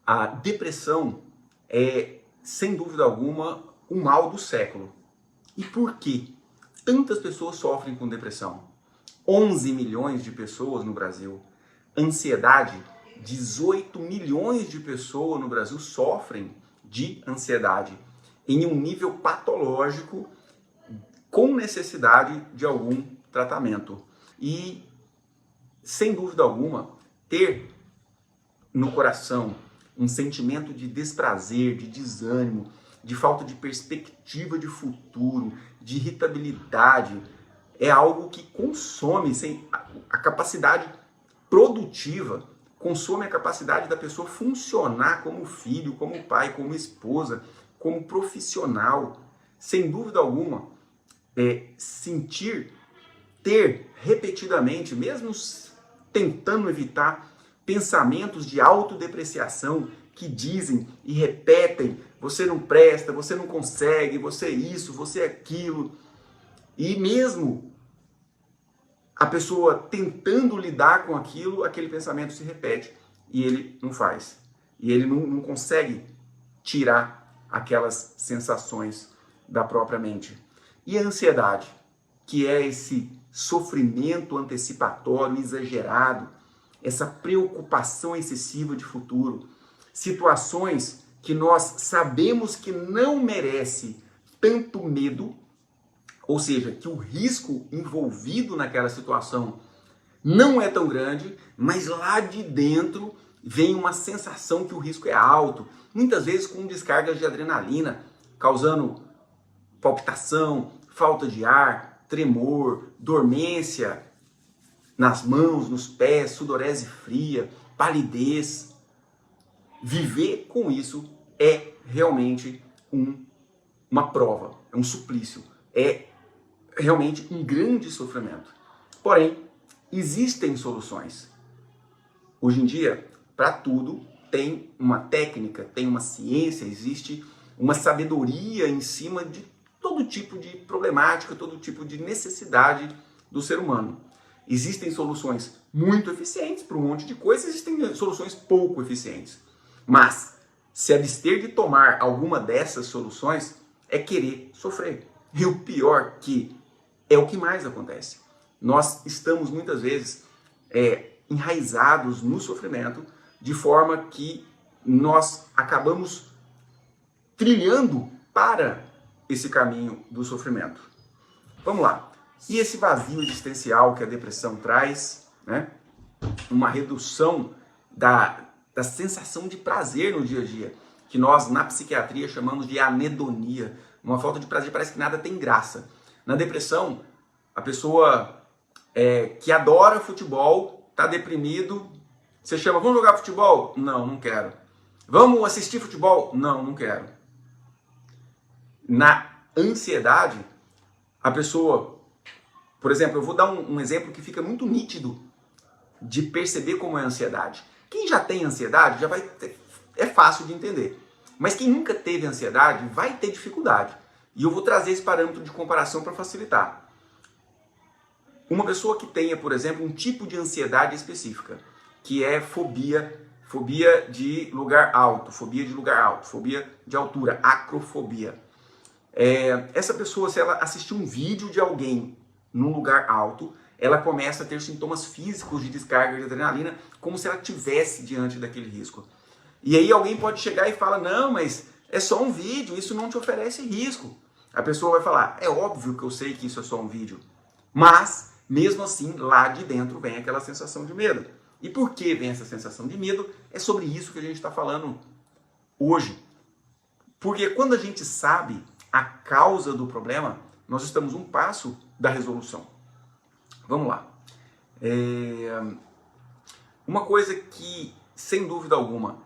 A depressão é, sem dúvida alguma, o mal do século. E por que tantas pessoas sofrem com depressão? 11 milhões de pessoas no Brasil. Ansiedade, 18 milhões de pessoas no Brasil sofrem de ansiedade em um nível patológico com necessidade de algum tratamento. E, sem dúvida alguma, ter no coração um sentimento de desprazer, de desânimo, de falta de perspectiva de futuro, de irritabilidade, é algo que consome a capacidade produtiva, consome a capacidade da pessoa funcionar como filho, como pai, como esposa, como profissional. Sem dúvida alguma, ter repetidamente, mesmo tentando evitar pensamentos de autodepreciação que dizem e repetem: você não presta, você não consegue, você é isso, você é aquilo. E mesmo a pessoa tentando lidar com aquilo, aquele pensamento se repete e ele não faz. E ele não consegue tirar aquelas sensações da própria mente. E a ansiedade, que é esse sofrimento antecipatório exagerado, essa preocupação excessiva de futuro, situações que nós sabemos que não merece tanto medo, ou seja, que o risco envolvido naquela situação não é tão grande, mas lá de dentro vem uma sensação que o risco é alto, muitas vezes com descargas de adrenalina, causando palpitação, falta de ar, tremor, dormência nas mãos, nos pés, sudorese fria, palidez. Viver com isso é realmente uma prova, é um suplício, é realmente um grande sofrimento. Porém, existem soluções. Hoje em dia, para tudo, tem uma técnica, tem uma ciência, existe uma sabedoria em cima de todo tipo de problemática, todo tipo de necessidade do ser humano. Existem soluções muito eficientes para um monte de coisas, existem soluções pouco eficientes. Mas se abster de tomar alguma dessas soluções é querer sofrer. E o pior que é o que mais acontece. Nós estamos muitas vezes enraizados no sofrimento, de forma que nós acabamos trilhando para esse caminho do sofrimento. Vamos lá. E esse vazio existencial que a depressão traz, né? Uma redução da sensação de prazer no dia a dia, que nós na psiquiatria chamamos de anedonia, uma falta de prazer, parece que nada tem graça. Na depressão, a pessoa que adora futebol, está deprimido, você chama: vamos jogar futebol? Não, não quero. Vamos assistir futebol? Não, não quero. Na ansiedade, a pessoa, por exemplo, eu vou dar um exemplo que fica muito nítido de perceber como é a ansiedade. Quem já tem ansiedade é fácil de entender. Mas quem nunca teve ansiedade vai ter dificuldade. E eu vou trazer esse parâmetro de comparação para facilitar. Uma pessoa que tenha, por exemplo, um tipo de ansiedade específica, que é fobia de lugar alto, fobia de altura, acrofobia. Essa pessoa, se ela assistir um vídeo de alguém num lugar alto, ela começa a ter sintomas físicos de descarga de adrenalina, como se ela estivesse diante daquele risco. E aí alguém pode chegar e falar: não, mas é só um vídeo, isso não te oferece risco. A pessoa vai falar: é óbvio que eu sei que isso é só um vídeo. Mas, mesmo assim, lá de dentro vem aquela sensação de medo. E por que vem essa sensação de medo? É sobre isso que a gente está falando hoje. Porque quando a gente sabe a causa do problema, nós estamos um passo da resolução. Vamos lá. Uma coisa que, sem dúvida alguma,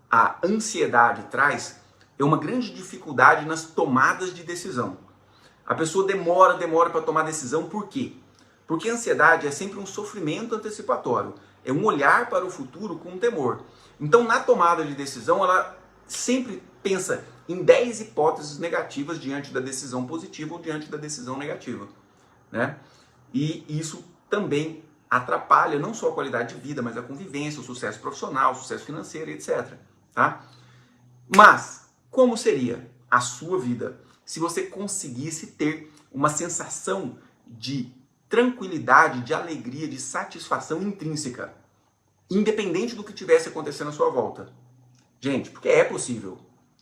a ansiedade traz é uma grande dificuldade nas tomadas de decisão. A pessoa demora para tomar decisão, por quê? Porque a ansiedade é sempre um sofrimento antecipatório, é um olhar para o futuro com temor. Então, na tomada de decisão, ela sempre pensa em 10 hipóteses negativas diante da decisão positiva ou diante da decisão negativa, né? E isso também atrapalha não só a qualidade de vida, mas a convivência, o sucesso profissional, o sucesso financeiro, etc. Tá? Mas, como seria a sua vida se você conseguisse ter uma sensação de tranquilidade, de alegria, de satisfação intrínseca, independente do que tivesse acontecendo à sua volta? Gente, porque é possível.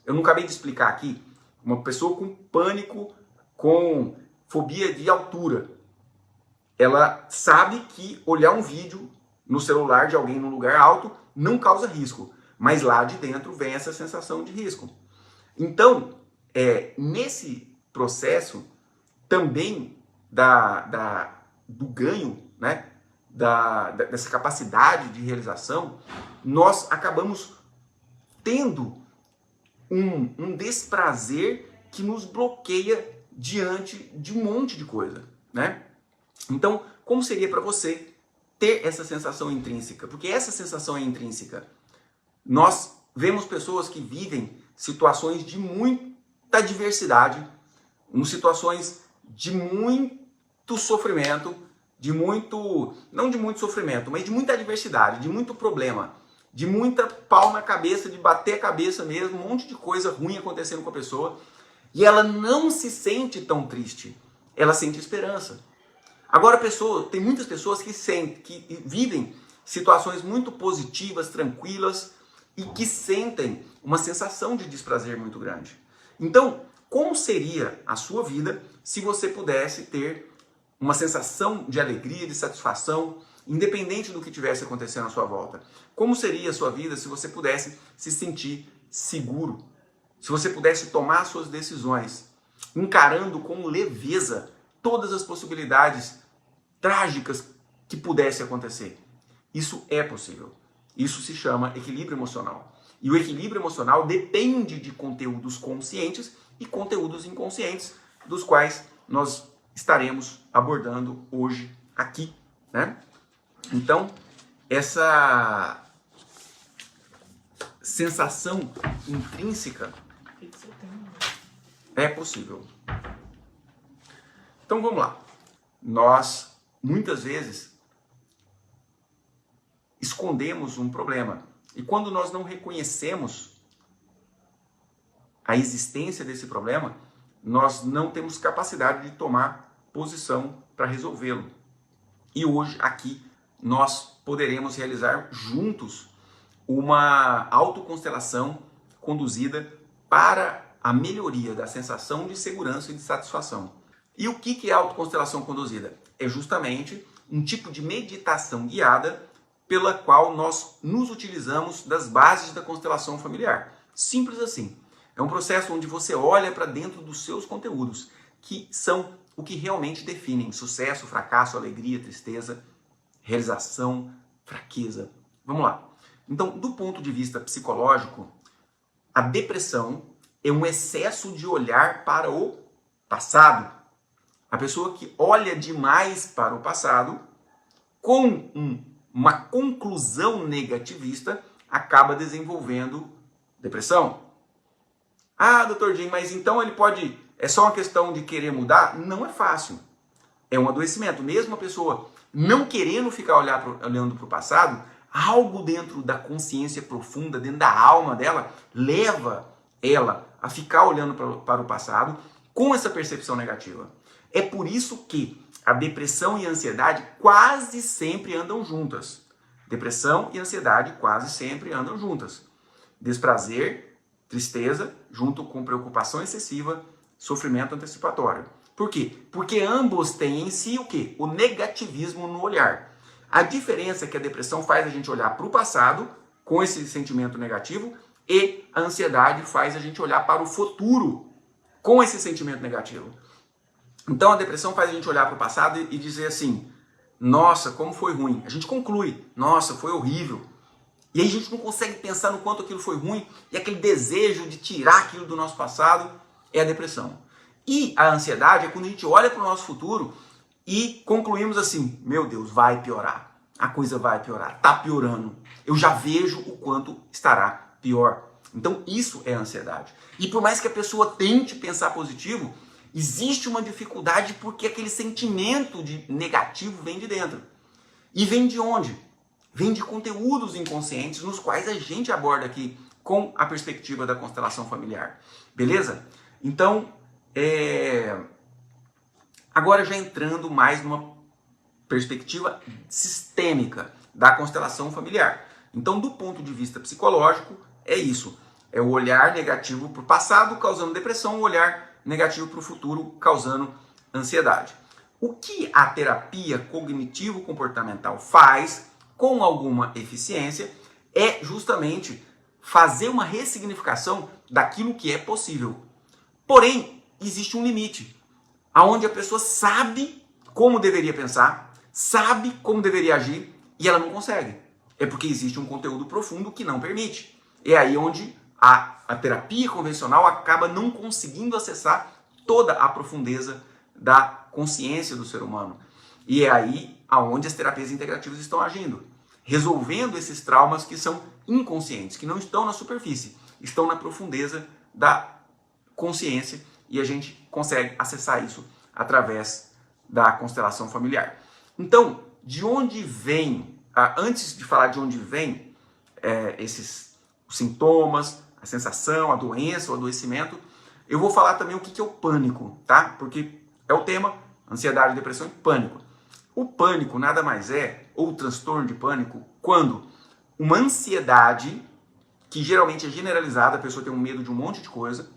Eu não acabei de explicar aqui, uma pessoa com pânico, com fobia de altura, ela sabe que olhar um vídeo no celular de alguém num lugar alto não causa risco, mas lá de dentro vem essa sensação de risco. Então, nesse processo também do ganho, né, dessa capacidade de realização, nós acabamos tendo um desprazer que nos bloqueia diante de um monte de coisa, né? Então, como seria para você ter essa sensação intrínseca? Porque essa sensação é intrínseca. Nós vemos pessoas que vivem situações de muita diversidade, situações de muito sofrimento, não de muito sofrimento, mas de muita adversidade, de muito problema, de muita pau na cabeça, de bater a cabeça mesmo, um monte de coisa ruim acontecendo com a pessoa, e ela não se sente tão triste, ela sente esperança. Agora, tem muitas pessoas que vivem situações muito positivas, tranquilas, e que sentem uma sensação de desprazer muito grande. Então, como seria a sua vida se você pudesse ter uma sensação de alegria, de satisfação, independente do que tivesse acontecendo à sua volta? Como seria a sua vida se você pudesse se sentir seguro? Se você pudesse tomar suas decisões, encarando com leveza todas as possibilidades trágicas que pudessem acontecer? Isso é possível. Isso se chama equilíbrio emocional. E o equilíbrio emocional depende de conteúdos conscientes e conteúdos inconscientes, dos quais nós estaremos abordando hoje aqui, né? Então, essa sensação intrínseca é possível. Então vamos lá. Nós, muitas vezes, escondemos um problema. E quando nós não reconhecemos a existência desse problema, nós não temos capacidade de tomar posição para resolvê-lo. E hoje, aqui, nós poderemos realizar juntos uma autoconstelação conduzida para a melhoria da sensação de segurança e de satisfação. E o que é a autoconstelação conduzida? É justamente um tipo de meditação guiada pela qual nós nos utilizamos das bases da constelação familiar. Simples assim. É um processo onde você olha para dentro dos seus conteúdos, que são o que realmente definem sucesso, fracasso, alegria, tristeza, realização, fraqueza. Vamos lá. Então, do ponto de vista psicológico, a depressão é um excesso de olhar para o passado. A pessoa que olha demais para o passado, com uma conclusão negativista, acaba desenvolvendo depressão. Ah, doutor Jim, mas então é só uma questão de querer mudar? Não é fácil. É um adoecimento. Mesmo a pessoa não querendo ficar olhando para o passado, algo dentro da consciência profunda, dentro da alma dela, leva ela a ficar olhando para o passado com essa percepção negativa. É por isso que a depressão e a ansiedade quase sempre andam juntas. Depressão e ansiedade quase sempre andam juntas. Desprazer, tristeza, junto com preocupação excessiva, sofrimento antecipatório. Por quê? Porque ambos têm em si o quê? O negativismo no olhar. A diferença é que a depressão faz a gente olhar para o passado com esse sentimento negativo e a ansiedade faz a gente olhar para o futuro com esse sentimento negativo. Então a depressão faz a gente olhar para o passado e dizer assim, nossa, como foi ruim. A gente conclui, nossa, foi horrível. E aí a gente não consegue pensar no quanto aquilo foi ruim e aquele desejo de tirar aquilo do nosso passado é a depressão. E a ansiedade é quando a gente olha para o nosso futuro e concluímos assim, meu Deus, vai piorar. A coisa vai piorar, está piorando. Eu já vejo o quanto estará pior. Então isso é ansiedade. E por mais que a pessoa tente pensar positivo, existe uma dificuldade porque aquele sentimento de negativo vem de dentro. E vem de onde? Vem de conteúdos inconscientes nos quais a gente aborda aqui com a perspectiva da constelação familiar. Beleza? Então, agora já entrando mais numa perspectiva sistêmica da constelação familiar. Então, do ponto de vista psicológico, é isso. É o olhar negativo para o passado causando depressão, o olhar negativo para o futuro causando ansiedade. O que a terapia cognitivo-comportamental faz com alguma eficiência é justamente fazer uma ressignificação daquilo que é possível. Porém, existe um limite, onde a pessoa sabe como deveria pensar, sabe como deveria agir e ela não consegue. É porque existe um conteúdo profundo que não permite. É aí onde a terapia convencional acaba não conseguindo acessar toda a profundeza da consciência do ser humano. E é aí aonde as terapias integrativas estão agindo, resolvendo esses traumas que são inconscientes, que não estão na superfície, estão na profundeza da consciência, e a gente consegue acessar isso através da constelação familiar. Então, de onde vem, antes de falar de onde vem esses sintomas, a sensação, a doença, o adoecimento, eu vou falar também o que é o pânico, tá? Porque é o tema, ansiedade, depressão e pânico. O pânico nada mais é, ou o transtorno de pânico, quando uma ansiedade, que geralmente é generalizada, a pessoa tem um medo de um monte de coisa,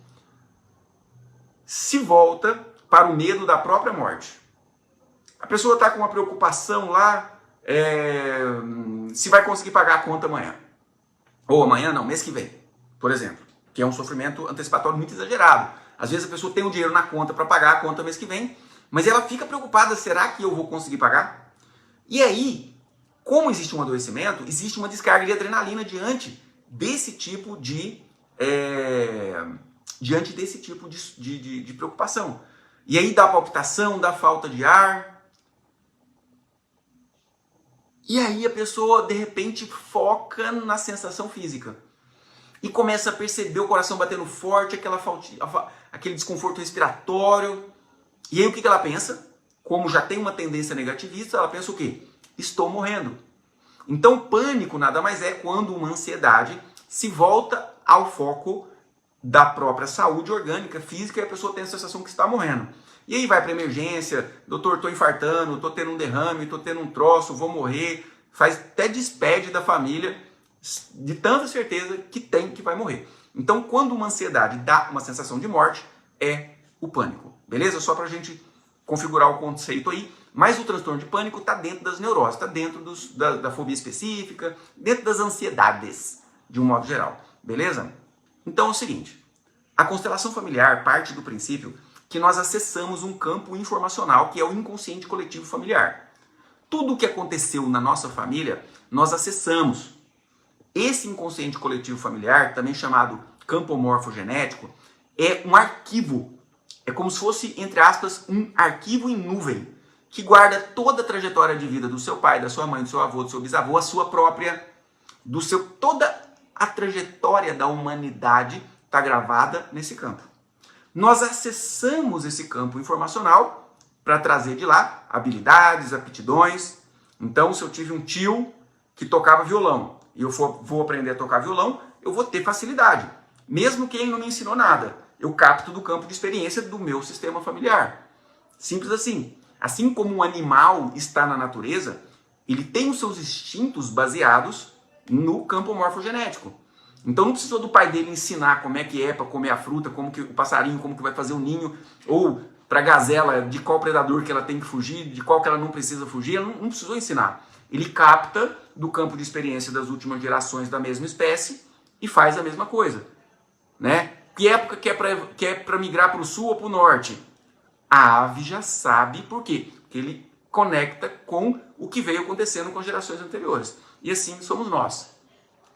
se volta para o medo da própria morte. A pessoa está com uma preocupação lá, se vai conseguir pagar a conta amanhã. Ou amanhã não, mês que vem, por exemplo. Que é um sofrimento antecipatório muito exagerado. Às vezes a pessoa tem o dinheiro na conta para pagar a conta mês que vem, mas ela fica preocupada, será que eu vou conseguir pagar? E aí, como existe um adoecimento, existe uma descarga de adrenalina diante desse tipo de preocupação. E aí dá palpitação, dá falta de ar. E aí a pessoa, de repente, foca na sensação física. E começa a perceber o coração batendo forte, aquele desconforto respiratório. E aí o que ela pensa? Como já tem uma tendência negativista, ela pensa o quê? Estou morrendo. Então, pânico nada mais é quando uma ansiedade se volta ao foco da própria saúde orgânica, física, e a pessoa tem a sensação que está morrendo. E aí vai para emergência, doutor, estou infartando, estou tendo um derrame, estou tendo um troço, vou morrer. Faz até despede da família, de tanta certeza que vai morrer. Então, quando uma ansiedade dá uma sensação de morte, é o pânico. Beleza? Só para a gente configurar o conceito aí. Mas o transtorno de pânico está dentro das neuroses, está dentro da fobia específica, dentro das ansiedades, de um modo geral. Beleza? Então é o seguinte, a constelação familiar parte do princípio que nós acessamos um campo informacional que é o inconsciente coletivo familiar. Tudo o que aconteceu na nossa família, nós acessamos. Esse inconsciente coletivo familiar, também chamado campo morfogenético, é um arquivo. É como se fosse, entre aspas, um arquivo em nuvem, que guarda toda a trajetória de vida do seu pai, da sua mãe, do seu avô, do seu bisavô, a sua própria, toda a trajetória da humanidade está gravada nesse campo. Nós acessamos esse campo informacional para trazer de lá habilidades, aptidões. Então, se eu tive um tio que tocava violão e eu vou aprender a tocar violão, eu vou ter facilidade. Mesmo que ele não me ensinou nada, eu capto do campo de experiência do meu sistema familiar. Simples assim. Assim como um animal está na natureza, ele tem os seus instintos baseados no campo morfogenético. Então não precisou do pai dele ensinar como é que é para comer a fruta, como que o passarinho, como que vai fazer o ninho, ou para a gazela de qual predador que ela tem que fugir, de qual que ela não precisa fugir, ela não precisou ensinar. Ele capta do campo de experiência das últimas gerações da mesma espécie e faz a mesma coisa. Né? Que época que é para migrar para o sul ou para o norte? A ave já sabe por quê? Porque ele conecta com o que veio acontecendo com as gerações anteriores. E assim somos nós.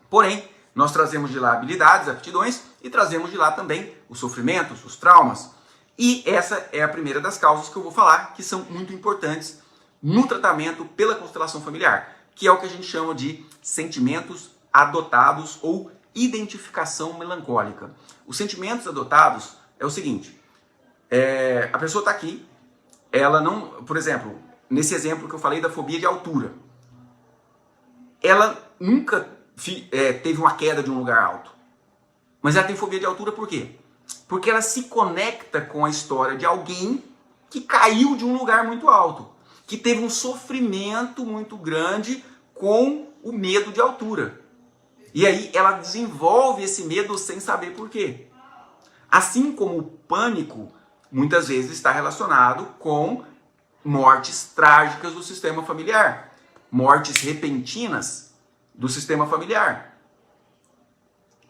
Porém, nós trazemos de lá habilidades, aptidões e trazemos de lá também os sofrimentos, os traumas. E essa é a primeira das causas que eu vou falar, que são muito importantes no tratamento pela constelação familiar, que é o que a gente chama de sentimentos adotados ou identificação melancólica. Os sentimentos adotados é o seguinte, a pessoa está aqui, ela não, por exemplo, nesse exemplo que eu falei da fobia de altura, ela nunca teve uma queda de um lugar alto. Mas ela tem fobia de altura por quê? Porque ela se conecta com a história de alguém que caiu de um lugar muito alto, que teve um sofrimento muito grande com o medo de altura. E aí ela desenvolve esse medo sem saber por quê. Assim como o pânico muitas vezes está relacionado com mortes trágicas do sistema familiar, mortes repentinas do sistema familiar,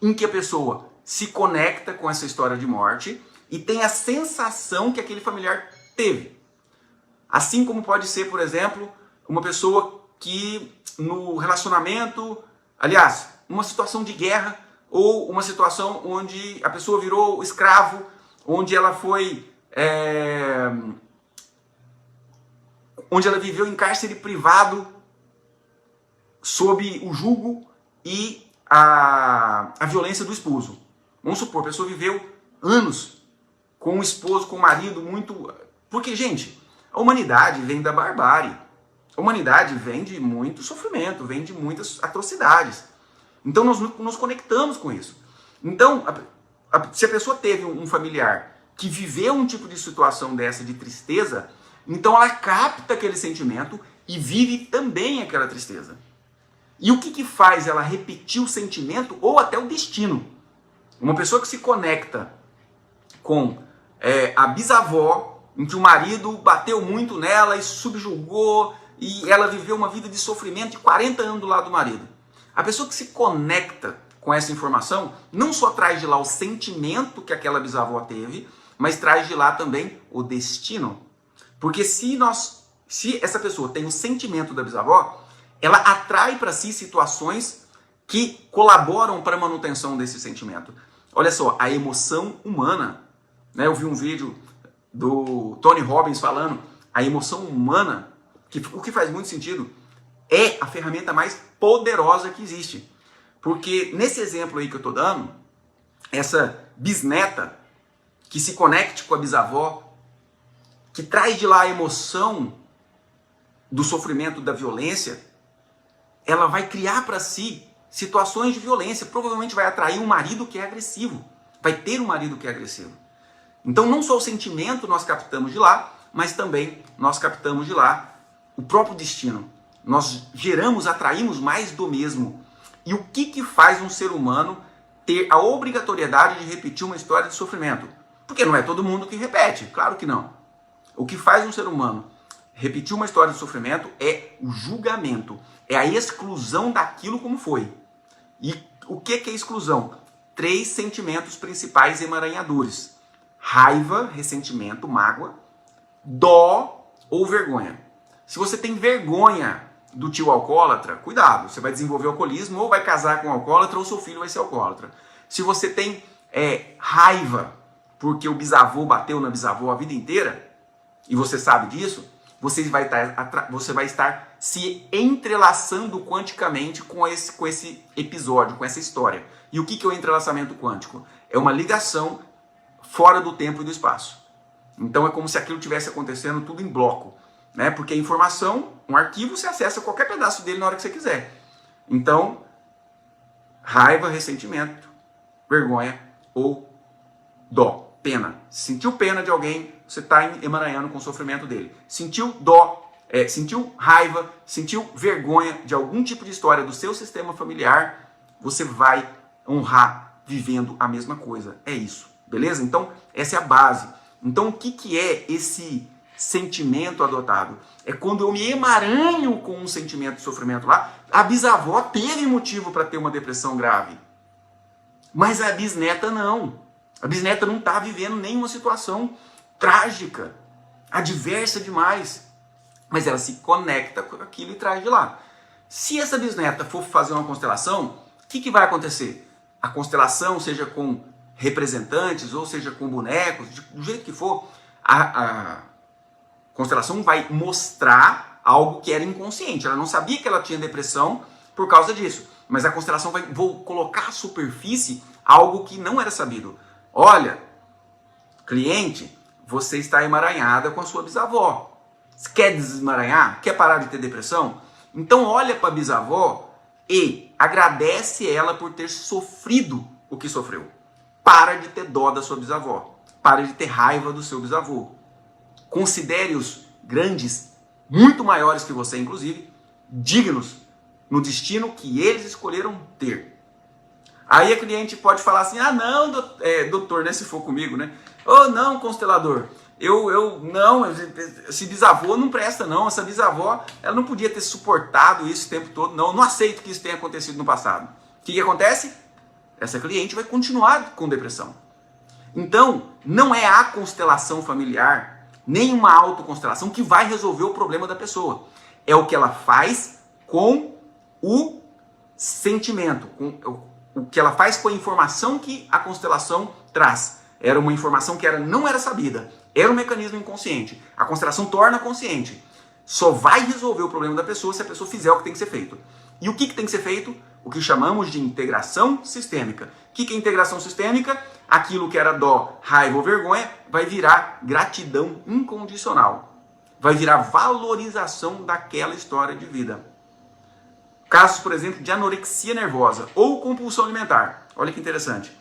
em que a pessoa se conecta com essa história de morte e tem a sensação que aquele familiar teve. Assim como pode ser, por exemplo, uma pessoa que no relacionamento, aliás, uma situação de guerra ou uma situação onde a pessoa virou escravo, onde ela foi, onde ela viveu em cárcere privado sob o jugo e a violência do esposo. Vamos supor, a pessoa viveu anos com o esposo, com o marido, muito... Porque, gente, a humanidade vem da barbárie. A humanidade vem de muito sofrimento, vem de muitas atrocidades. Então nós nos conectamos com isso. Então, se a pessoa teve um familiar que viveu um tipo de situação dessa de tristeza, então ela capta aquele sentimento e vive também aquela tristeza. E o que faz ela repetir o sentimento ou até o destino? Uma pessoa que se conecta com a bisavó, em que o marido bateu muito nela e subjugou, e ela viveu uma vida de sofrimento de 40 anos do lado do marido. A pessoa que se conecta com essa informação não só traz de lá o sentimento que aquela bisavó teve, mas traz de lá também o destino. Porque se essa pessoa tem o sentimento da bisavó, ela atrai para si situações que colaboram para a manutenção desse sentimento. Olha só, a emoção humana, né? Eu vi um vídeo do Tony Robbins falando, a emoção humana, o que faz muito sentido, é a ferramenta mais poderosa que existe. Porque nesse exemplo aí que eu estou dando, essa bisneta que se conecte com a bisavó, que traz de lá a emoção do sofrimento, da violência, ela vai criar para si situações de violência. Provavelmente vai atrair um marido que é agressivo. Vai ter um marido que é agressivo. Então não só o sentimento nós captamos de lá, mas também nós captamos de lá o próprio destino. Nós atraímos mais do mesmo. E o que faz um ser humano ter a obrigatoriedade de repetir uma história de sofrimento? Porque não é todo mundo que repete, claro que não. O que faz um ser humano repetir uma história de sofrimento é o julgamento, é a exclusão daquilo como foi. E o que é exclusão? 3 sentimentos principais emaranhadores: raiva, ressentimento, mágoa, dó ou vergonha. Se você tem vergonha do tio alcoólatra, cuidado, você vai desenvolver alcoolismo, ou vai casar com um alcoólatra, ou seu filho vai ser alcoólatra. Se você tem raiva porque o bisavô bateu na bisavó a vida inteira, e você sabe disso, você vai estar se entrelaçando quanticamente com esse episódio, com essa história. E o que é o entrelaçamento quântico? É uma ligação fora do tempo e do espaço. Então é como se aquilo tivesse acontecendo tudo em bloco, né? Porque a informação, um arquivo, você acessa qualquer pedaço dele na hora que você quiser. Então, raiva, ressentimento, vergonha ou dó, pena. Sentiu pena de alguém, você está emaranhando com o sofrimento dele. Sentiu dó, sentiu raiva, sentiu vergonha de algum tipo de história do seu sistema familiar, você vai honrar vivendo a mesma coisa. É isso, beleza? Então, essa é a base. Então, o que é esse sentimento adotado? É quando eu me emaranho com um sentimento de sofrimento lá. A bisavó teve motivo para ter uma depressão grave, mas a bisneta não. A bisneta não está vivendo nenhuma situação trágica, adversa demais, mas ela se conecta com aquilo e traz de lá. Se essa bisneta for fazer uma constelação, o que vai acontecer? A constelação, seja com representantes ou seja com bonecos, do jeito que for, a constelação vai mostrar algo que era inconsciente. Ela não sabia que ela tinha depressão por causa disso, mas a constelação vai colocar à superfície algo que não era sabido. Olha, cliente, você está emaranhada com a sua bisavó. Quer desemaranhar? Quer parar de ter depressão? Então olha para a bisavó e agradece ela por ter sofrido o que sofreu. Para de ter dó da sua bisavó. Para de ter raiva do seu bisavô. Considere-os grandes, muito maiores que você, inclusive, dignos no destino que eles escolheram ter. Aí a cliente pode falar assim, ah não, doutor, né, se for comigo, né? Oh não, constelador, não, esse bisavô não presta não, essa bisavó, ela não podia ter suportado isso o tempo todo, não aceito que isso tenha acontecido no passado. O que acontece? Essa cliente vai continuar com depressão. Então, não é a constelação familiar, nem uma autoconstelação que vai resolver o problema da pessoa. É o que ela faz com o sentimento, com o que ela faz com a informação que a constelação traz. Era uma informação que não era sabida, era um mecanismo inconsciente. A constelação torna consciente. Só vai resolver o problema da pessoa se a pessoa fizer o que tem que ser feito. E o que tem que ser feito? O que chamamos de integração sistêmica. O que é integração sistêmica? Aquilo que era dó, raiva ou vergonha vai virar gratidão incondicional. Vai virar valorização daquela história de vida. Casos, por exemplo, de anorexia nervosa ou compulsão alimentar. Olha que interessante.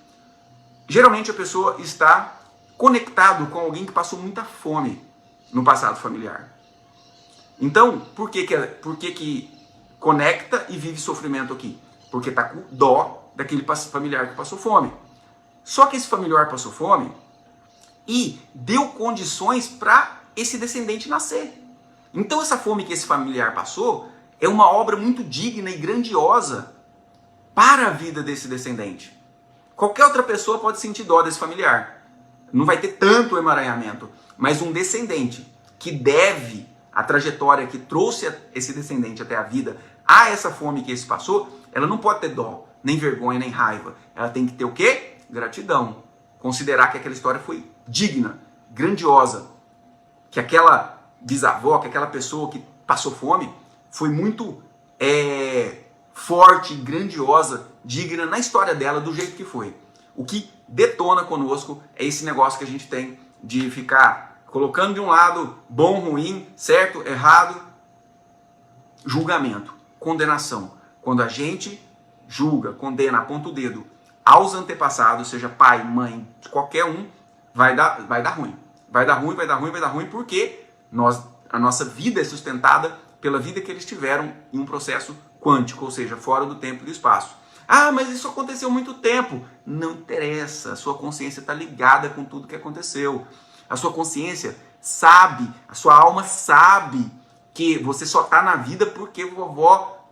Geralmente a pessoa está conectado com alguém que passou muita fome no passado familiar. Então, por que conecta e vive sofrimento aqui? Porque está com dó daquele familiar que passou fome. Só que esse familiar passou fome e deu condições para esse descendente nascer. Então essa fome que esse familiar passou é uma obra muito digna e grandiosa para a vida desse descendente. Qualquer outra pessoa pode sentir dó desse familiar. Não vai ter tanto emaranhamento. Mas um descendente que deve a trajetória que trouxe esse descendente até a vida a essa fome que esse passou, ela não pode ter dó, nem vergonha, nem raiva. Ela tem que ter o quê? Gratidão. Considerar que aquela história foi digna, grandiosa. Que aquela bisavó, que aquela pessoa que passou fome foi muito forte, grandiosa, digna na história dela, do jeito que foi. O que detona conosco é esse negócio que a gente tem de ficar colocando de um lado bom, ruim, certo, errado, julgamento, condenação. Quando a gente julga, condena, aponta o dedo aos antepassados, seja pai, mãe, qualquer um, vai dar ruim. Vai dar ruim, porque a nossa vida é sustentada pela vida que eles tiveram em um processo quântico, ou seja, fora do tempo e do espaço. Ah, mas isso aconteceu há muito tempo. Não interessa, a sua consciência está ligada com tudo que aconteceu. A sua consciência sabe, a sua alma sabe que você só está na vida porque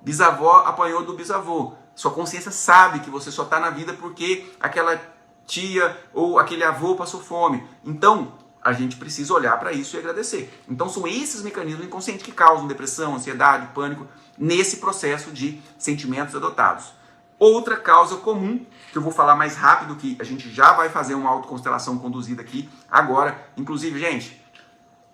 bisavó apanhou do bisavô. Sua consciência sabe que você só está na vida porque aquela tia ou aquele avô passou fome. Então, a gente precisa olhar para isso e agradecer. Então, são esses mecanismos inconscientes que causam depressão, ansiedade, pânico, nesse processo de sentimentos adotados. Outra causa comum, que eu vou falar mais rápido, que a gente já vai fazer uma autoconstelação conduzida aqui agora. Inclusive, gente,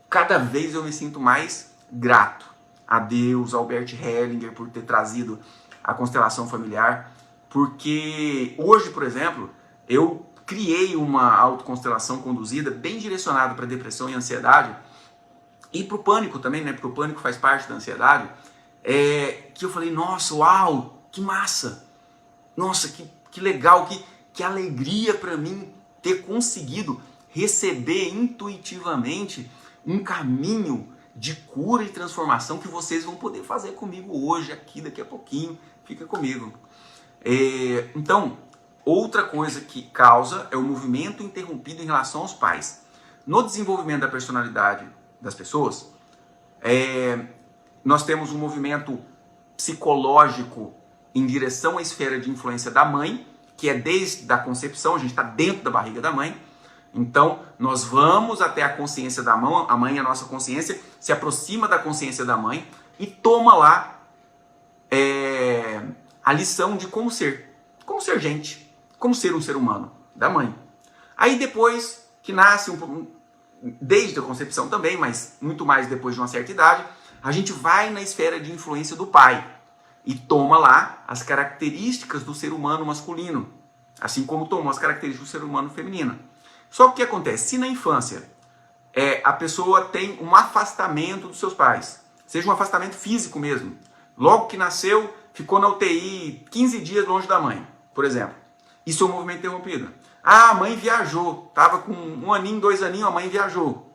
cada vez eu me sinto mais grato a Deus, ao Bert Hellinger, por ter trazido a constelação familiar, porque hoje, por exemplo, eu criei uma autoconstelação conduzida bem direcionada para depressão e ansiedade, e para o pânico também, né? Porque o pânico faz parte da ansiedade, que eu falei, nossa, uau, que massa! Nossa, que legal, que alegria para mim ter conseguido receber intuitivamente um caminho de cura e transformação que vocês vão poder fazer comigo hoje, aqui, daqui a pouquinho. Fica comigo. Então, outra coisa que causa é o movimento interrompido em relação aos pais. No desenvolvimento da personalidade das pessoas, nós temos um movimento psicológico em direção à esfera de influência da mãe, que é desde a concepção, a gente está dentro da barriga da mãe. Então, nós vamos até a consciência da mãe, a mãe, a nossa consciência, se aproxima da consciência da mãe e toma lá a lição de como ser gente, como ser um ser humano, da mãe. Aí depois que nasce, desde a concepção também, mas muito mais depois de uma certa idade, a gente vai na esfera de influência do pai e toma lá as características do ser humano masculino, assim como tomou as características do ser humano feminino. Só que o que acontece? Se na infância a pessoa tem um afastamento dos seus pais, seja um afastamento físico mesmo, logo que nasceu, ficou na UTI 15 dias longe da mãe, por exemplo. Isso é um movimento interrompido. Ah, a mãe viajou, estava com 1 aninho, 2 aninhos, a mãe viajou.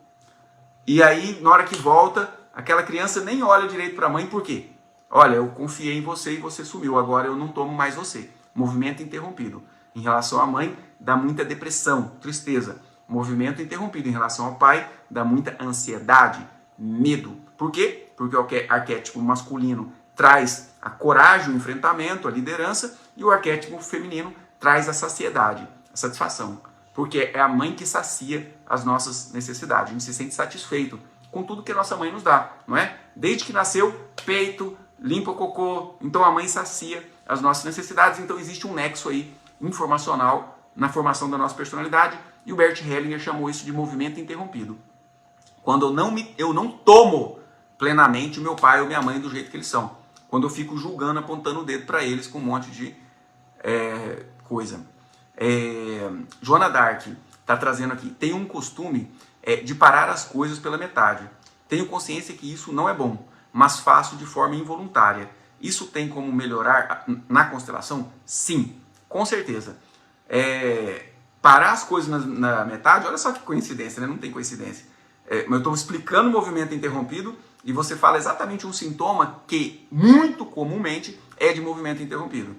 E aí, na hora que volta, aquela criança nem olha direito para a mãe, por quê? Olha, eu confiei em você e você sumiu, agora eu não tomo mais você. Movimento interrompido. Em relação à mãe, dá muita depressão, tristeza. Movimento interrompido. Em relação ao pai, dá muita ansiedade, medo. Por quê? Porque o arquétipo masculino traz a coragem, o enfrentamento, a liderança, e o arquétipo feminino traz a saciedade, a satisfação. Porque é a mãe que sacia as nossas necessidades. A gente se sente satisfeito com tudo que a nossa mãe nos dá, não é? Desde que nasceu, peito, limpa o cocô, então a mãe sacia as nossas necessidades. Então existe um nexo aí informacional na formação da nossa personalidade, e o Bert Hellinger chamou isso de movimento interrompido. Quando eu não tomo plenamente o meu pai ou minha mãe do jeito que eles são. Quando eu fico julgando, apontando o dedo para eles com um monte de coisa. Joana Dark está trazendo aqui, tem um costume de parar as coisas pela metade. Tenho consciência que isso não é bom, mas faço de forma involuntária. Isso tem como melhorar na constelação? Sim, com certeza. Parar as coisas na metade, olha só que coincidência, né? Não tem coincidência. Mas eu estou explicando o movimento interrompido e você fala exatamente um sintoma que muito comumente é de movimento interrompido.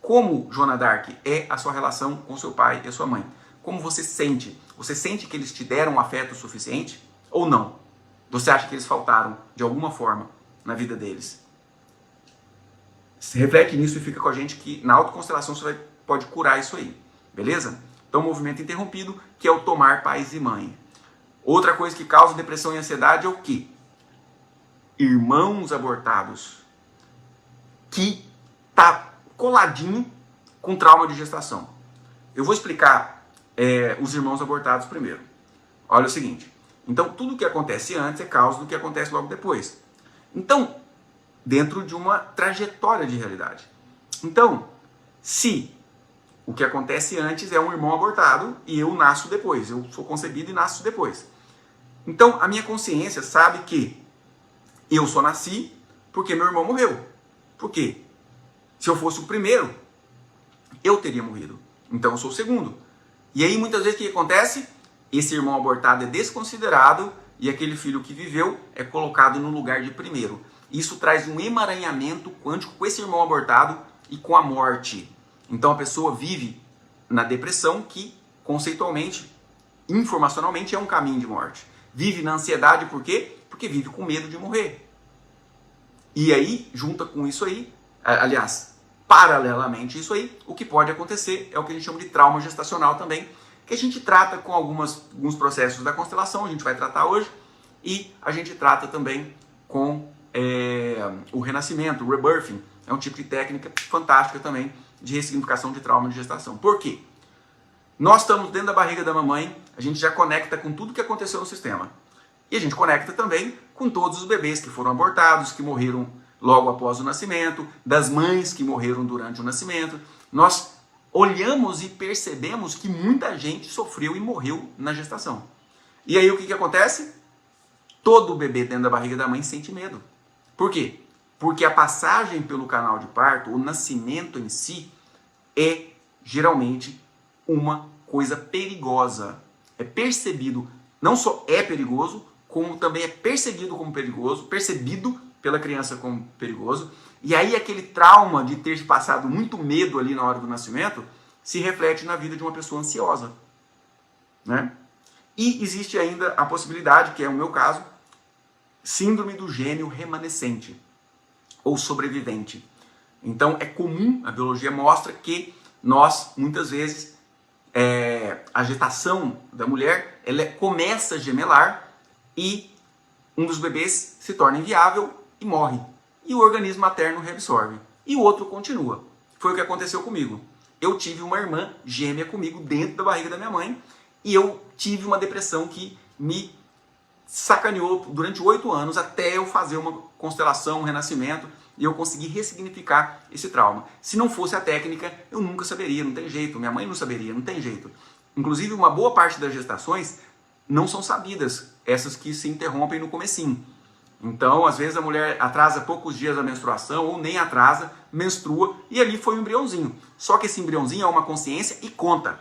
Como, Joana Dark, é a sua relação com seu pai e a sua mãe? Como você sente? Você sente que eles te deram afeto suficiente ou não? Você acha que eles faltaram de alguma forma na vida deles? Se reflete nisso e fica com a gente que na autoconstelação você pode curar isso aí, beleza? Então, movimento interrompido, que é o tomar pais e mãe. Outra coisa que causa depressão e ansiedade é o quê? Irmãos abortados, que tá coladinho com trauma de gestação. Eu vou explicar os irmãos abortados primeiro. Olha o seguinte, então tudo que acontece antes é causa do que acontece logo depois. Então, dentro de uma trajetória de realidade. Então, se o que acontece antes é um irmão abortado e eu nasço depois, eu sou concebido e nasço depois. Então, a minha consciência sabe que eu só nasci porque meu irmão morreu. Por quê? Se eu fosse o primeiro, eu teria morrido. Então, eu sou o segundo. E aí, muitas vezes, o que acontece? Esse irmão abortado é desconsiderado e aquele filho que viveu é colocado no lugar de primeiro. Isso traz um emaranhamento quântico com esse irmão abortado e com a morte. Então, a pessoa vive na depressão que, conceitualmente, informacionalmente, é um caminho de morte. Vive na ansiedade, por quê? Porque vive com medo de morrer. E aí, junta com isso aí, aliás, paralelamente isso aí, o que pode acontecer é o que a gente chama de trauma gestacional também, que a gente trata com alguns processos da constelação, a gente vai tratar hoje, e a gente trata também com o renascimento, o rebirthing, é um tipo de técnica fantástica também de ressignificação de trauma de gestação. Por quê? Nós estamos dentro da barriga da mamãe, a gente já conecta com tudo que aconteceu no sistema. E a gente conecta também com todos os bebês que foram abortados, que morreram logo após o nascimento, das mães que morreram durante o nascimento. Nós olhamos e percebemos que muita gente sofreu e morreu na gestação. E aí o que acontece? Todo bebê dentro da barriga da mãe sente medo. Por quê? Porque a passagem pelo canal de parto, o nascimento em si, é geralmente uma coisa perigosa. É percebido, não só é perigoso, como também é perseguido como perigoso, percebido pela criança como perigoso. E aí aquele trauma de ter passado muito medo ali na hora do nascimento se reflete na vida de uma pessoa ansiosa, né? E existe ainda a possibilidade, que é o meu caso, síndrome do gênio remanescente ou sobrevivente. Então é comum, a biologia mostra que nós, muitas vezes, a gestação da mulher, ela começa a gemelar e um dos bebês se torna inviável e morre. E o organismo materno reabsorve. E o outro continua. Foi o que aconteceu comigo. Eu tive uma irmã gêmea comigo dentro da barriga da minha mãe e eu tive uma depressão que me sacaneou durante 8 anos até eu fazer uma constelação, um renascimento, e eu consegui ressignificar esse trauma. Se não fosse a técnica, eu nunca saberia, não tem jeito. Minha mãe não saberia, não tem jeito. Inclusive, uma boa parte das gestações não são sabidas, essas que se interrompem no comecinho. Então, às vezes a mulher atrasa poucos dias a menstruação ou nem atrasa, menstrua e ali foi um embriãozinho. Só que esse embriãozinho é uma consciência e conta.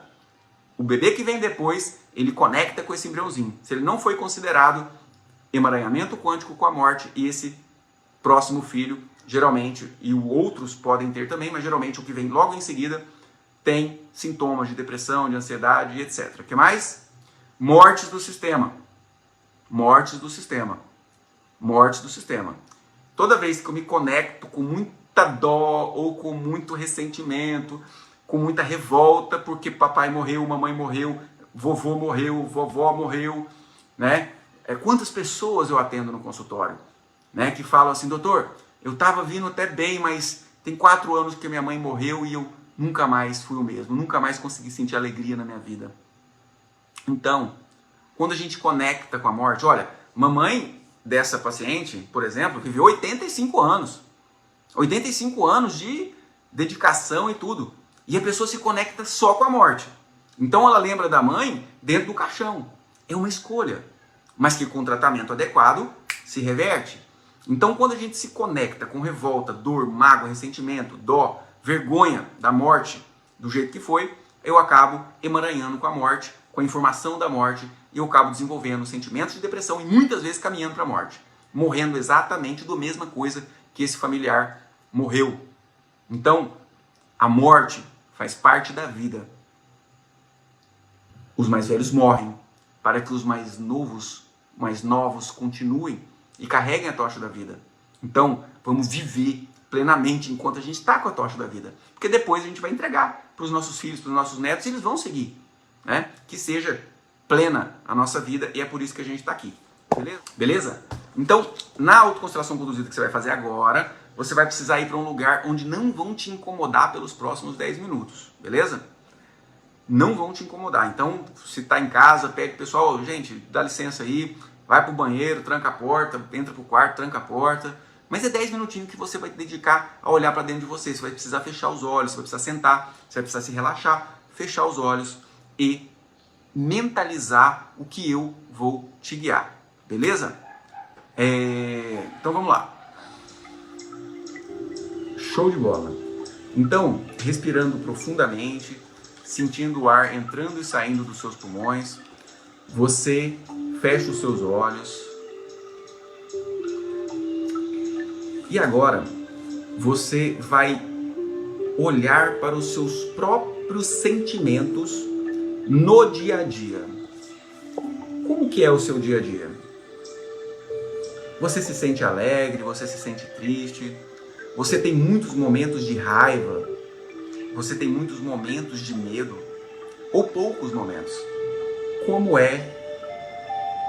O bebê que vem depois, ele conecta com esse embriãozinho. Se ele não foi considerado emaranhamento quântico com a morte, e esse próximo filho, geralmente, e outros podem ter também, mas geralmente o que vem logo em seguida tem sintomas de depressão, de ansiedade e etc. O que mais? Mortes do sistema. Mortes do sistema. Mortes do sistema. Toda vez que eu me conecto com muita dó ou com muito ressentimento, com muita revolta, porque papai morreu, mamãe morreu, vovô morreu, vovó morreu, né? Quantas pessoas eu atendo no consultório, né? Que falam assim, doutor, eu estava vindo até bem, mas tem 4 anos que minha mãe morreu e eu nunca mais fui o mesmo, nunca mais consegui sentir alegria na minha vida. Então, quando a gente conecta com a morte, olha, mamãe dessa paciente, por exemplo, viveu 85 anos. 85 anos de dedicação e tudo. E a pessoa se conecta só com a morte. Então ela lembra da mãe dentro do caixão. É uma escolha. Mas que com tratamento adequado se reverte. Então quando a gente se conecta com revolta, dor, mágoa, ressentimento, dó, vergonha da morte, do jeito que foi, eu acabo emaranhando com a morte, com a informação da morte, e eu acabo desenvolvendo sentimentos de depressão e muitas vezes caminhando para a morte. Morrendo exatamente da mesma coisa que esse familiar morreu. Então, a morte faz parte da vida. Os mais velhos morrem para que os mais novos continuem e carreguem a tocha da vida. Então, vamos viver plenamente enquanto a gente está com a tocha da vida. Porque depois a gente vai entregar para os nossos filhos, para os nossos netos, e eles vão seguir. Né? Que seja plena a nossa vida, e é por isso que a gente está aqui. Beleza? Então, na autoconstelação conduzida que você vai fazer agora, você vai precisar ir para um lugar onde não vão te incomodar pelos próximos 10 minutos. Beleza? Não vão te incomodar. Então, se está em casa, pede pro pessoal, gente, dá licença aí, vai pro banheiro, tranca a porta, entra pro quarto, tranca a porta. Mas é 10 minutinhos que você vai dedicar a olhar para dentro de você. Você vai precisar fechar os olhos, você vai precisar sentar, você vai precisar se relaxar, fechar os olhos e mentalizar o que eu vou te guiar. Beleza? Então vamos lá. Show de bola. Então, respirando profundamente, sentindo o ar entrando e saindo dos seus pulmões, você fecha os seus olhos. E agora, você vai olhar para os seus próprios sentimentos no dia a dia. Como que é o seu dia a dia? Você se sente alegre? Você se sente triste? Você tem muitos momentos de raiva? Você tem muitos momentos de medo? Ou poucos momentos? Como é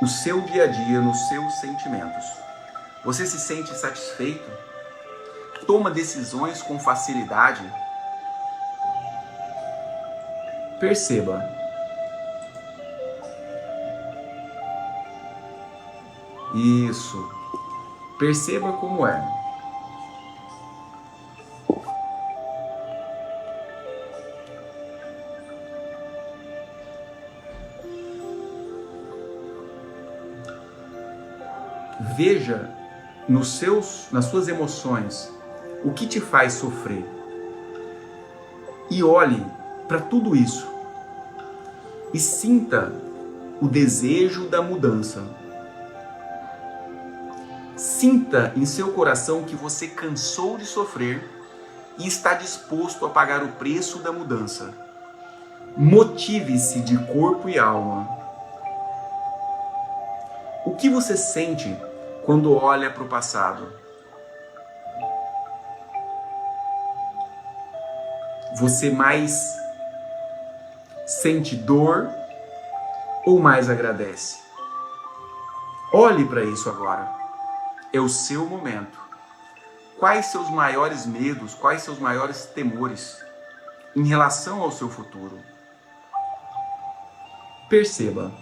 o seu dia a dia nos seus sentimentos? Você se sente satisfeito? Toma decisões com facilidade? Perceba. Isso. Perceba como é. Veja nas suas emoções o que te faz sofrer. E olhe para tudo isso. E sinta o desejo da mudança. Sinta em seu coração que você cansou de sofrer e está disposto a pagar o preço da mudança. Motive-se de corpo e alma. O que você sente quando olha para o passado? Você mais sente dor ou mais agradece? Olhe para isso agora. É o seu momento. Quais seus maiores medos, quais seus maiores temores em relação ao seu futuro? Perceba.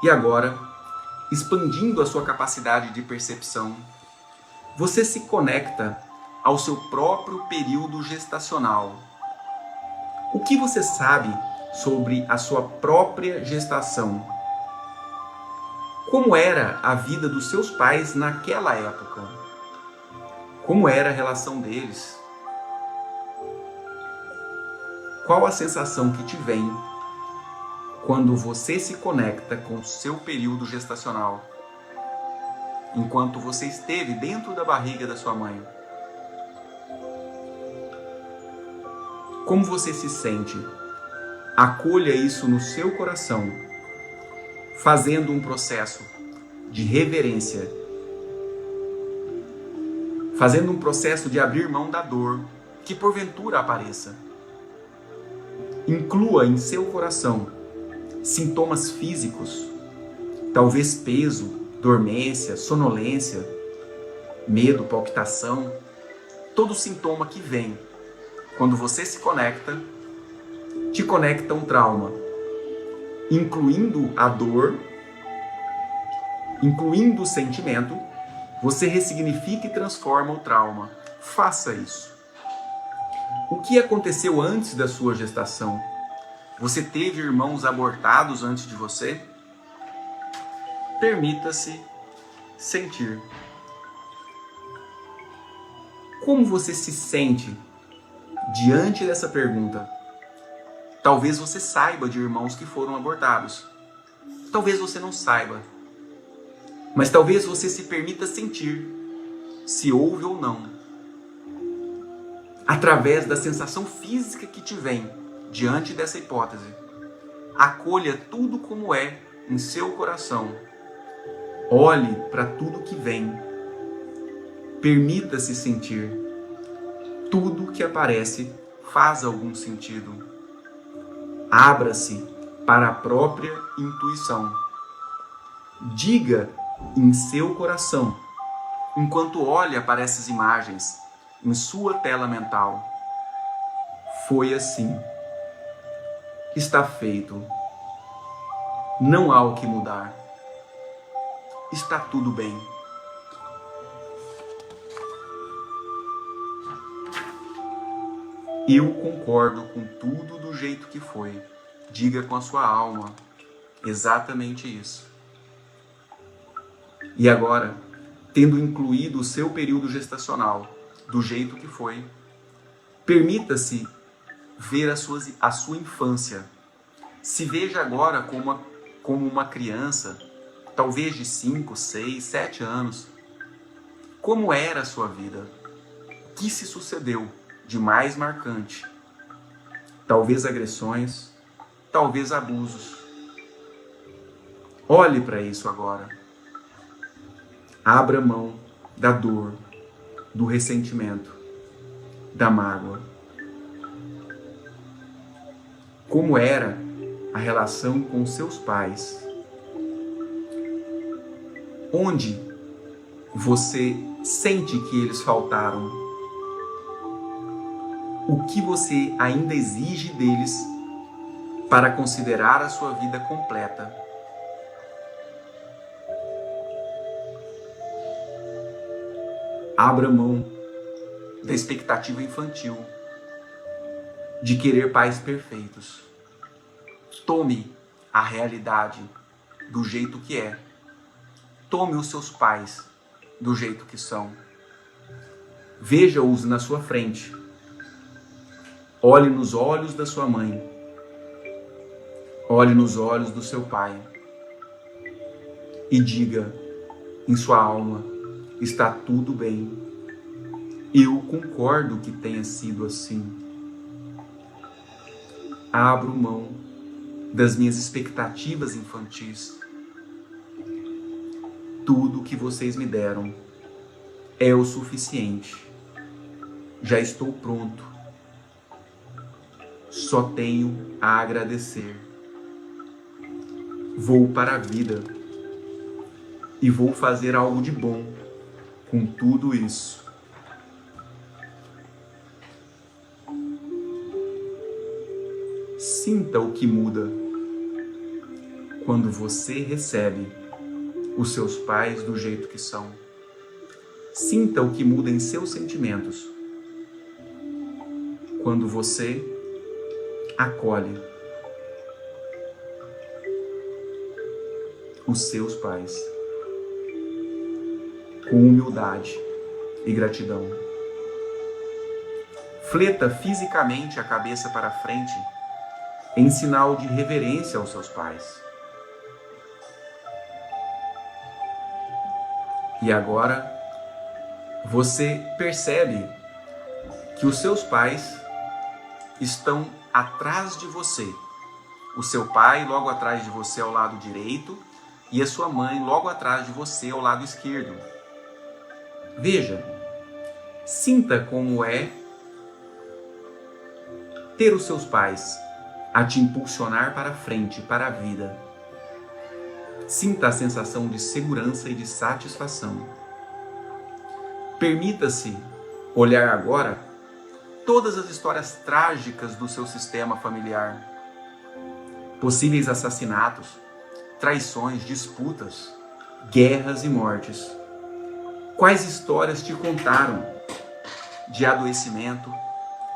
E agora, expandindo a sua capacidade de percepção, você se conecta ao seu próprio período gestacional. O que você sabe sobre a sua própria gestação. Como era a vida dos seus pais naquela época? Como era a relação deles? Qual a sensação que te vem quando você se conecta com o seu período gestacional, enquanto você esteve dentro da barriga da sua mãe? Como você se sente? Acolha isso no seu coração, fazendo um processo de reverência, fazendo um processo de abrir mão da dor que porventura apareça. Inclua em seu coração sintomas físicos, talvez peso, dormência, sonolência, medo, palpitação, todo sintoma que vem quando você se conecta, te conecta a um trauma, incluindo a dor, incluindo o sentimento, você ressignifica e transforma o trauma. Faça isso. O que aconteceu antes da sua gestação? Você teve irmãos abortados antes de você? Permita-se sentir. Como você se sente diante dessa pergunta? Talvez você saiba de irmãos que foram abortados. Talvez você não saiba. Mas talvez você se permita sentir se houve ou não. Através da sensação física que te vem diante dessa hipótese. Acolha tudo como é em seu coração. Olhe para tudo que vem. Permita-se sentir. Tudo que aparece faz algum sentido. Abra-se para a própria intuição. Diga em seu coração, enquanto olha para essas imagens em sua tela mental: foi assim. Está feito. Não há o que mudar. Está tudo bem. Eu concordo com tudo do jeito que foi. Diga com a sua alma exatamente isso. E agora, tendo incluído o seu período gestacional do jeito que foi, permita-se ver a sua infância. Se veja agora como uma criança, talvez de 5, 6, 7 anos. Como era a sua vida? O que se sucedeu de mais marcante? Talvez agressões, talvez abusos. Olhe para isso agora. Abra mão da dor, do ressentimento, da mágoa. Como era a relação com seus pais? Onde você sente que eles faltaram? O que você ainda exige deles para considerar a sua vida completa? Abra mão da expectativa infantil de querer pais perfeitos. Tome a realidade do jeito que é. Tome os seus pais do jeito que são. Veja-os na sua frente. Olhe nos olhos da sua mãe. Olhe nos olhos do seu pai. E diga em sua alma: está tudo bem. Eu concordo que tenha sido assim. Abro mão das minhas expectativas infantis. Tudo que vocês me deram é o suficiente. Já estou pronto. Só tenho a agradecer. Vou para a vida e vou fazer algo de bom com tudo isso. Sinta o que muda quando você recebe os seus pais do jeito que são. Sinta o que muda em seus sentimentos quando você acolhe os seus pais com humildade e gratidão. Fleta fisicamente a cabeça para frente em sinal de reverência aos seus pais. E agora você percebe que os seus pais estão atrás de você. O seu pai logo atrás de você ao lado direito e a sua mãe logo atrás de você ao lado esquerdo. Veja, sinta como é ter os seus pais a te impulsionar para frente, para a vida. Sinta a sensação de segurança e de satisfação. Permita-se olhar agora todas as histórias trágicas do seu sistema familiar. Possíveis assassinatos, traições, disputas, guerras e mortes. Quais histórias te contaram de adoecimento,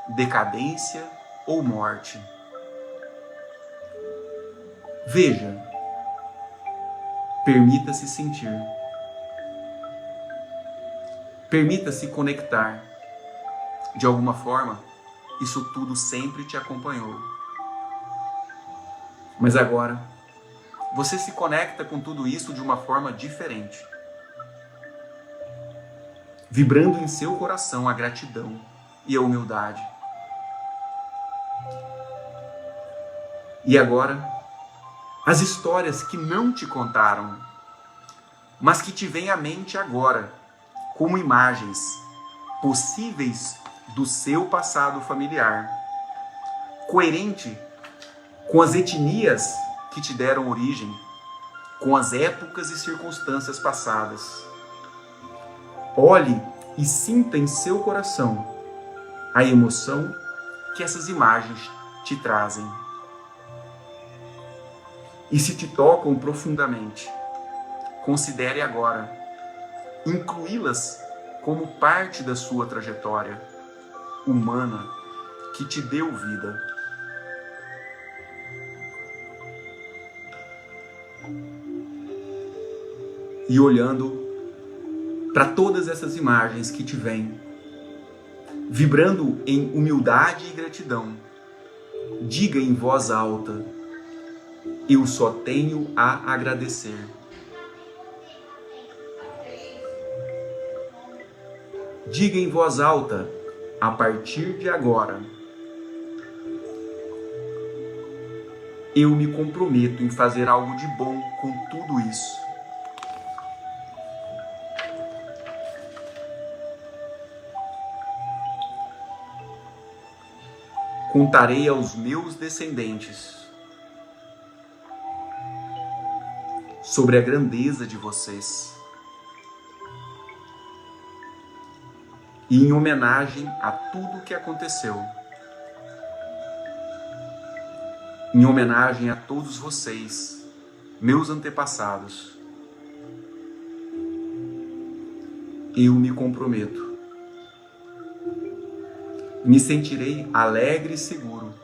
decadência ou morte? Veja, permita-se sentir. Permita-se conectar. De alguma forma, isso tudo sempre te acompanhou. Mas agora, você se conecta com tudo isso de uma forma diferente. Vibrando em seu coração a gratidão e a humildade. E agora, as histórias que não te contaram, mas que te vêm à mente agora, como imagens possíveis do seu passado familiar, coerente com as etnias que te deram origem, com as épocas e circunstâncias passadas. Olhe e sinta em seu coração a emoção que essas imagens te trazem. E se te tocam profundamente, considere agora incluí-las como parte da sua trajetória humana que te deu vida. E olhando para todas essas imagens que te vêm, vibrando em humildade e gratidão, diga em voz alta: eu só tenho a agradecer. Diga em voz alta: a partir de agora, eu me comprometo em fazer algo de bom com tudo isso. Contarei aos meus descendentes sobre a grandeza de vocês. E em homenagem a tudo que aconteceu, em homenagem a todos vocês, meus antepassados, eu me comprometo. Me sentirei alegre e seguro.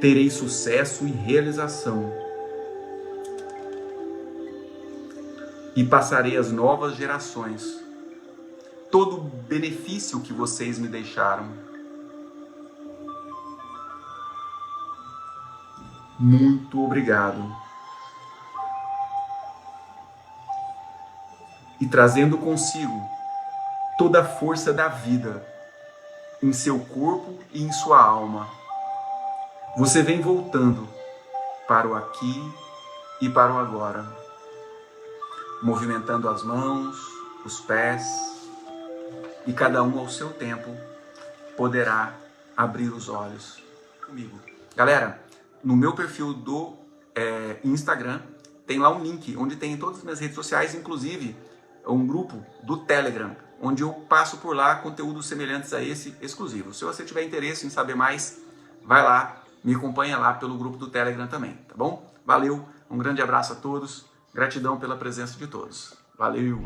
Terei sucesso e realização. E passarei às novas gerações todo o benefício que vocês me deixaram. Muito obrigado. E trazendo consigo toda a força da vida em seu corpo e em sua alma, você vem voltando para o aqui e para o agora, movimentando as mãos, os pés, e cada um ao seu tempo poderá abrir os olhos comigo. Galera, no meu perfil do Instagram tem lá um link onde tem todas as minhas redes sociais, inclusive um grupo do Telegram, onde eu passo por lá conteúdos semelhantes a esse exclusivo. Se você tiver interesse em saber mais, vai lá, me acompanha lá pelo grupo do Telegram também, tá bom? Valeu, um grande abraço a todos, gratidão pela presença de todos. Valeu!